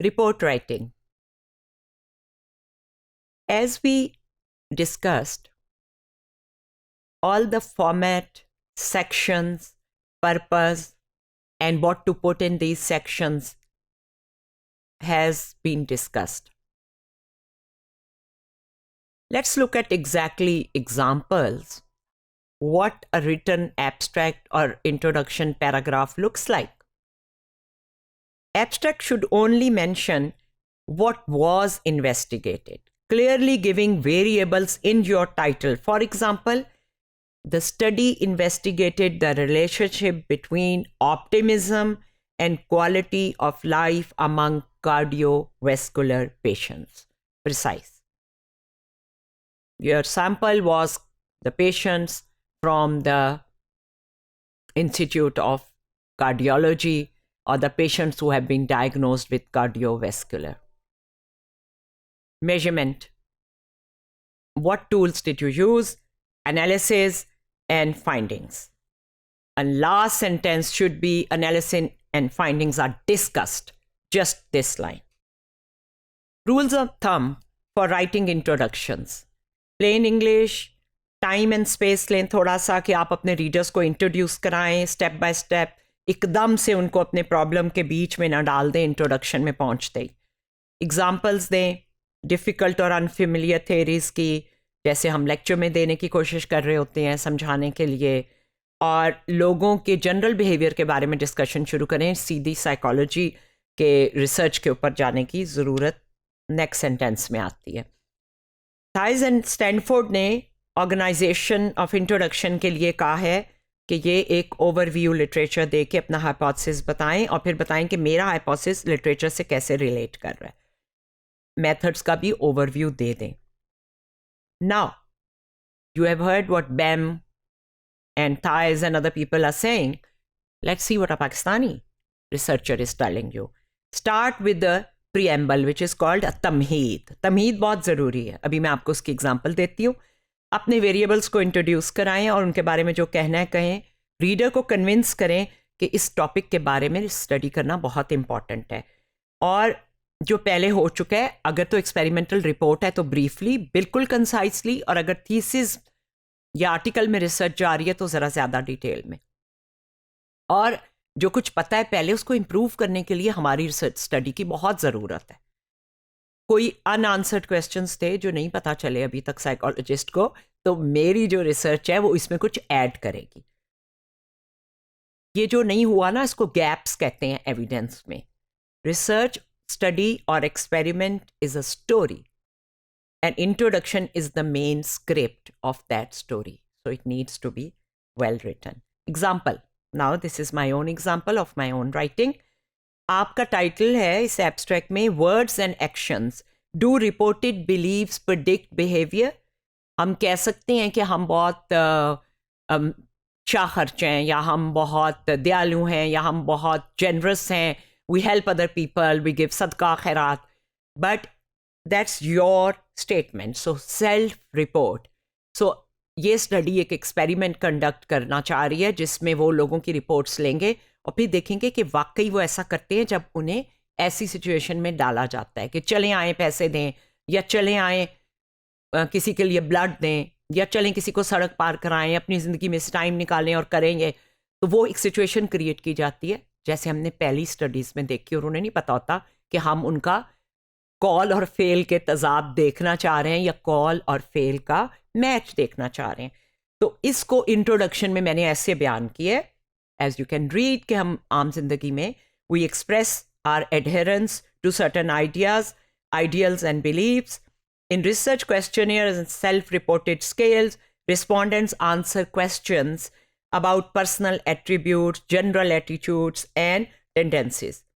Report writing. As we discussed, all the format, sections, purpose, and what to put in these sections has been discussed. Let's look at exactly examples, what a written abstract or introduction paragraph looks like. Abstract should only mention what was investigated, clearly giving variables in your title. For example, the study investigated the relationship between optimism and quality of life among cardiovascular patients. Precise. Your sample was the patients from the Institute of Cardiology or the patients who have been diagnosed with cardiovascular. Measurement. What tools did you use? Analysis and findings. And last sentence should be analysis and findings are discussed. Just this line. Rules of thumb for writing introductions. Plain English, time and space लें थोड़ा सा कि आप अपने readers को introduce कराएं step by step, एकदम से उनको अपने प्रॉब्लम के बीच में ना डाल दें इंट्रोडक्शन में पहुंचते ही. एग्जांपल्स दें डिफ़िकल्ट और अनफेमिलियर थेरीज़ की, जैसे हम लेक्चर में देने की कोशिश कर रहे होते हैं समझाने के लिए, और लोगों के जनरल बिहेवियर के बारे में डिस्कशन शुरू करें. सीधी साइकोलॉजी के रिसर्च के ऊपर जाने की ज़रूरत नेक्स्ट सेंटेंस में आती है. थाइज एंड स्टैनफोर्ड ने ऑर्गेनाइजेशन ऑफ इंट्रोडक्शन के लिए कहा है कि ये एक ओवरव्यू लिटरेचर दे के अपना हाइपोथेसिस बताएं और फिर बताएं कि मेरा हाइपोथेसिस लिटरेचर से कैसे रिलेट कर रहा है. मेथड्स का भी ओवरव्यू दे दें. Now you have heard what बैम एंड थाइज and other people are saying. Let's see what a Pakistani researcher is telling you. Start with the preamble which is called a तमहीद. तमहीद बहुत ज़रूरी है. अभी मैं आपको उसकी एग्जाम्पल देती हूँ. अपने वेरिएबल्स को इंट्रोड्यूस कराएं और उनके बारे में जो कहना है कहें. रीडर को कन्विंस करें कि इस टॉपिक के बारे में स्टडी करना बहुत इंपॉर्टेंट है. और जो पहले हो चुका है, अगर तो एक्सपेरिमेंटल रिपोर्ट है तो ब्रीफली, बिल्कुल कंसाइसली, और अगर थीसिस या आर्टिकल में रिसर्च जा रही है तो ज़रा ज़्यादा डिटेल में. और जो कुछ पता है पहले उसको इम्प्रूव करने के लिए हमारी रिसर्च स्टडी की बहुत ज़रूरत है. कोई अनआंसर्ड क्वेश्चंस थे जो नहीं पता चले अभी तक साइकोलॉजिस्ट को, तो मेरी जो रिसर्च है वो इसमें कुछ ऐड करेगी. ये जो नहीं हुआ ना, इसको गैप्स कहते हैं एविडेंस में. रिसर्च स्टडी और experiment is a story and introduction is the main script of that story, so it needs to be well written. Example. Now this is my own example of my own writing. आपका title है इस abstract में words and actions do reported beliefs predict behaviour. हम कह सकते हैं कि हम बहुत शाखर्च हैं, या हम बहुत दयालु हैं, या हम बहुत जेनरस हैं, we help other people, we give सदका खैरात. But that's your statement, so self report. So ये स्टडी एक एक्सपेरिमेंट कंडक्ट करना चाह रही है जिसमें वो लोगों की रिपोर्ट्स लेंगे और फिर देखेंगे कि वाकई वो ऐसा करते हैं जब उन्हें ऐसी सिचुएशन में डाला जाता है कि चलें आए पैसे दें, या चलें आए किसी के लिए ब्लड दें, या चलें किसी को सड़क पार कराएं, अपनी ज़िंदगी में से टाइम निकालें और करेंगे. तो वो एक सिचुएशन क्रिएट की जाती है जैसे हमने पहली स्टडीज़ में देखी, और उन्हें नहीं पता होता कि हम उनका कॉल और फेल के तजाब देखना चाह रहे हैं या कॉल और फेल का मैच देखना चाह रहे हैं. तो इसको इंट्रोडक्शन में मैंने ऐसे बयान किया है, as you can read, कि हम आम जिंदगी में we express our adherence to certain ideas, ideals and beliefs. In research questionnaires and self-reported scales, respondents answer questions about personal attributes, general attitudes, and tendencies.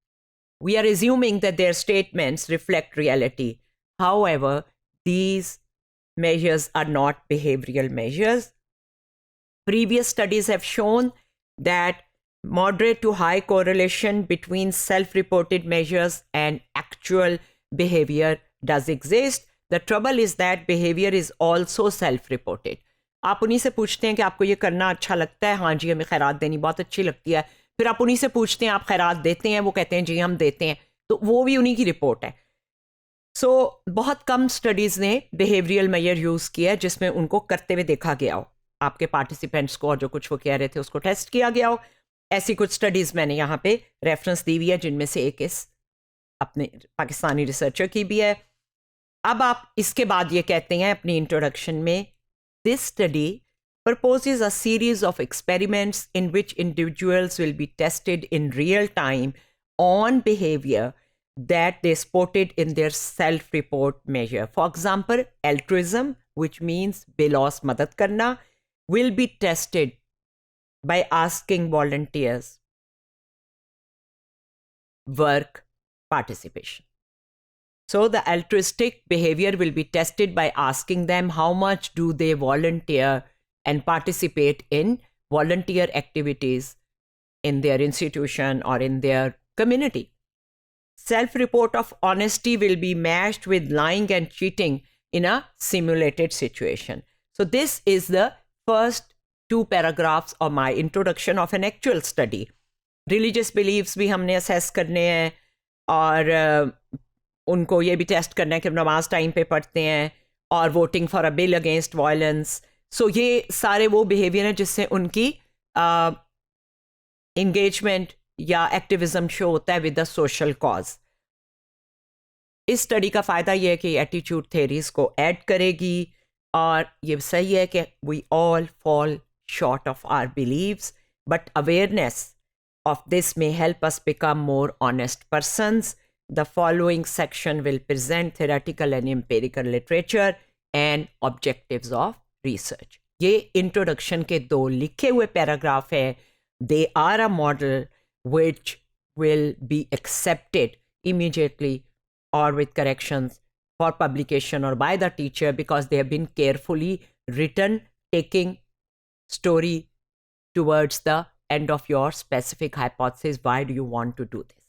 We are assuming that their statements reflect reality. However, these measures are not behavioral measures. Previous studies have shown that moderate to high correlation between self-reported measures and actual behavior does exist. The trouble is that behavior is also self-reported. आप उन्हीं से पूछते हैं कि आपको ये करना अच्छा लगता है, हाँ जी हमें खैरात देनी बहुत अच्छी लगती है. फिर आप उन्हीं से पूछते हैं आप खैरात देते हैं, वो कहते हैं जी हम देते हैं. तो वो भी उन्हीं की रिपोर्ट है. सो बहुत कम स्टडीज़ ने बिहेवियरल मेजर यूज़ किया है जिसमें उनको करते हुए देखा गया हो, आपके पार्टिसिपेंट्स को, और जो कुछ वो कह रहे थे उसको टेस्ट किया गया हो. ऐसी कुछ स्टडीज़ मैंने यहाँ पे रेफरेंस दी हुई है, जिनमें से एक इस अपने पाकिस्तानी रिसर्चर की भी है. अब आप इसके बाद ये कहते हैं अपनी इंट्रोडक्शन में, this study proposes a series of experiments in which individuals will be tested in real time on behavior that they spotted in their self-report measure. For example, altruism, which means belos madad karna, will be tested by asking volunteers work participation. So the altruistic behavior will be tested by asking them how much do they volunteer and participate in volunteer activities in their institution or in their community. Self-report of honesty will be matched with lying and cheating in a simulated situation. So this is the first 2 paragraphs of my introduction of an actual study. Religious beliefs भी हमने assess करने हैं, और उनको ये भी test करना है कि नमाज टाइम पे पढ़ते हैं, और voting for a bill against violence. So ये सारे वो बिहेवियर हैं जिससे उनकी इंगेजमेंट या एक्टिविज्म शो होता है विद द सोशल कॉज. इस स्टडी का फ़ायदा ये है कि एटीट्यूड थेरीज को ऐड करेगी, और ये सही है कि we all fall short of our beliefs, but awareness of this may help us become more honest persons. The following section will present theoretical and empirical literature and objectives of research. ये introduction के 2 लिखे हुए paragraph है. They are a model which will be accepted immediately or with corrections for publication or by the teacher, because they have been carefully written, taking story towards the end of your specific hypothesis. Why do you want to do this?